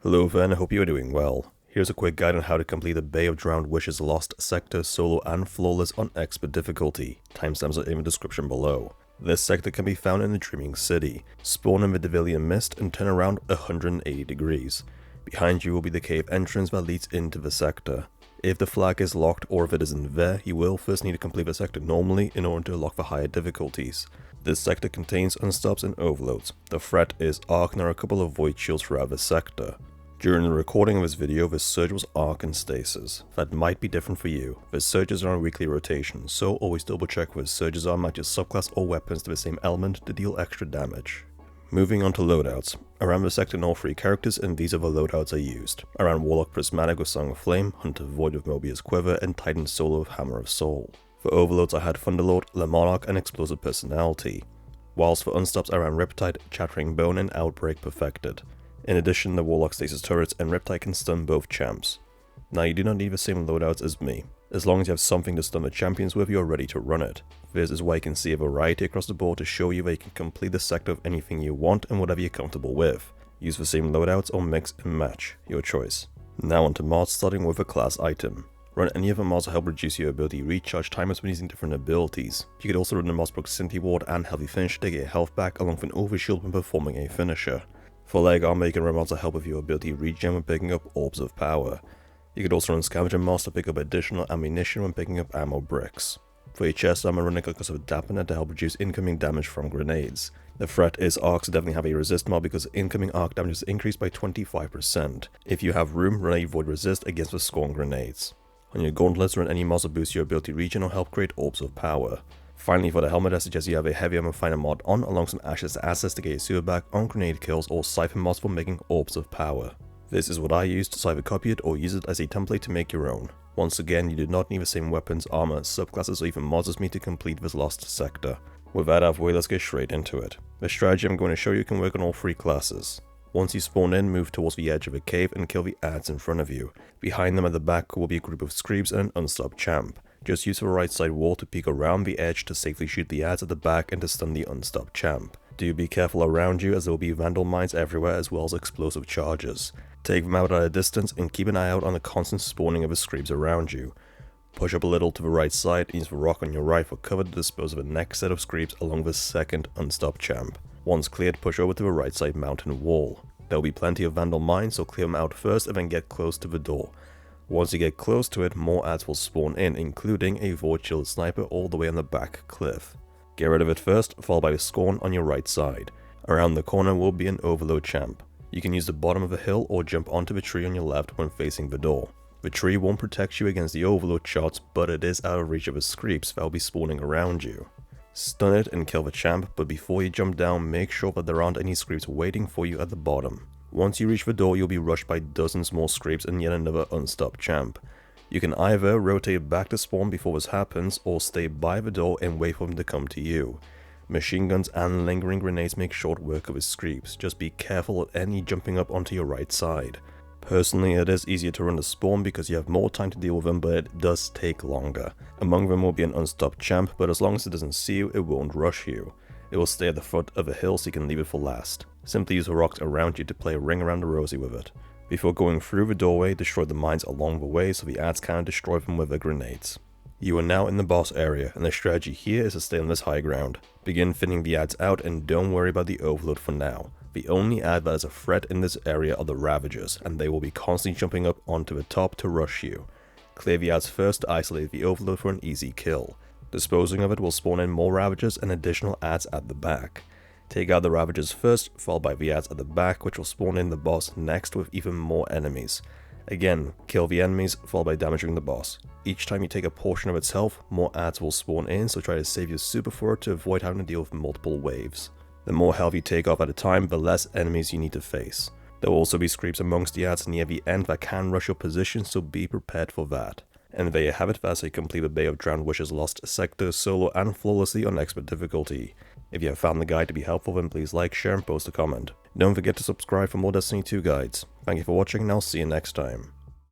Hello Van, I hope you are doing well. Here's a quick guide on how to complete the Bay of Drowned Wishes Lost sector solo and flawless on expert difficulty. Timestamps are in the description below. This sector can be found in the Dreaming City. Spawn in the Devillian Mist and turn around 180 degrees. Behind you will be the cave entrance that leads into the sector. If the flag is locked or if it isn't there, you will first need to complete the sector normally in order to unlock the higher difficulties. This sector contains Unstops and Overloads. The threat is Arc and there are a couple of void shields throughout this sector. During the recording of this video, the surge was Arc and Stasis. That might be different for you. The surges are on a weekly rotation, so always double check whether surges are match your subclass or weapons to the same element to deal extra damage. Moving on to loadouts. Around the sector, all three characters and these other loadouts are used. Around Warlock Prismatic with Song of Flame, Hunter Void with Mobius Quiver, and Titan Solo with Hammer of Soul. For overloads I had Thunderlord, Le Monarch, and Explosive Personality. Whilst for unstops I ran Riptide, Chattering Bone, and Outbreak Perfected. In addition, the Warlock Stasis turrets and Riptide can stun both champs. Now you do not need the same loadouts as me. As long as you have something to stun the champions with, you are ready to run it. This is why you can see a variety across the board to show you that you can complete the sector of anything you want and whatever you're comfortable with. Use the same loadouts or mix and match, your choice. Now onto mods, starting with a class item. Run any of the mods to help reduce your ability recharge timers when using different abilities. You could also run the mods Proximity Ward and Healthy Finish to get your health back along with an overshield when performing a finisher. For leg armor, you can run mods to help with your ability regen when picking up Orbs of Power. You could also run Scavenger mods to pick up additional ammunition when picking up ammo bricks. For your chest armor, run a Concussive of Dampener to help reduce incoming damage from grenades. The threat is arcs, so definitely have a resist mod because incoming arc damage is increased by 25%. If you have room, run a Void Resist against the Scorn grenades. On your gauntlets, run any mods to boost your ability regen or help create Orbs of Power. Finally, for the helmet, I suggest you have a Heavy Armor Finder mod on along some Ashes assets to get your super back on grenade kills or Siphon mods for making Orbs of Power. This is what I used, so either copy it or use it as a template to make your own. Once again, you do not need the same weapons, armor, subclasses or even mods as me to complete this lost sector. With that out of the way, let's get straight into it. The strategy I'm going to show you can work on all three classes. Once you spawn in, move towards the edge of the cave and kill the adds in front of you. Behind them at the back will be a group of Screeps and an Unstop champ. Just use the right side wall to peek around the edge to safely shoot the adds at the back and to stun the Unstop champ. Do be careful around you as there will be Vandal mines everywhere as well as explosive charges. Take them out at a distance and keep an eye out on the constant spawning of the Screeps around you. Push up a little to the right side and use the rock on your right for cover to dispose of the next set of Screeps along the second Unstop champ. Once cleared, push over to the right side mountain wall. There will be plenty of Vandal mines, so clear them out first and then get close to the door. Once you get close to it, more adds will spawn in, including a Void Shield Sniper all the way on the back cliff. Get rid of it first, followed by the Scorn on your right side. Around the corner will be an Overload champ. You can use the bottom of the hill or jump onto the tree on your left when facing the door. The tree won't protect you against the Overload shots, but it is out of reach of the Screeps that will be spawning around you. Stun it and kill the champ, but before you jump down, make sure that there aren't any Screeps waiting for you at the bottom. Once you reach the door, you'll be rushed by dozens more Screeps and yet another Unstop champ. You can either rotate back to spawn before this happens, or stay by the door and wait for them to come to you. Machine guns and lingering grenades make short work of his Screeps, just be careful of any jumping up onto your right side. Personally, it is easier to run the spawn because you have more time to deal with them, but it does take longer. Among them will be an Unstopped champ, but as long as it doesn't see you, it won't rush you. It will stay at the foot of a hill so you can leave it for last. Simply use the rocks around you to play a ring around the rosy with it. Before going through the doorway, destroy the mines along the way so the adds can't destroy them with their grenades. You are now in the boss area, and the strategy here is to stay on this high ground. Begin thinning the adds out and don't worry about the overload for now. The only add that is a threat in this area are the Ravagers, and they will be constantly jumping up onto the top to rush you. Clear the adds first to isolate the overload for an easy kill. Disposing of it will spawn in more Ravagers and additional adds at the back. Take out the Ravagers first, followed by the adds at the back, which will spawn in the boss next with even more enemies. Again, kill the enemies, followed by damaging the boss. Each time you take a portion of its health, more adds will spawn in, so try to save your super for it to avoid having to deal with multiple waves. The more health you take off at a time, the less enemies you need to face. There will also be Screeps amongst the adds near the end that can rush your position, so be prepared for that. And there you have it, that's a complete Bay of Drowned Wishes Lost sector, solo and flawlessly on expert difficulty. If you have found the guide to be helpful, then please like, share and post a comment. Don't forget to subscribe for more Destiny 2 guides. Thank you for watching and I'll see you next time.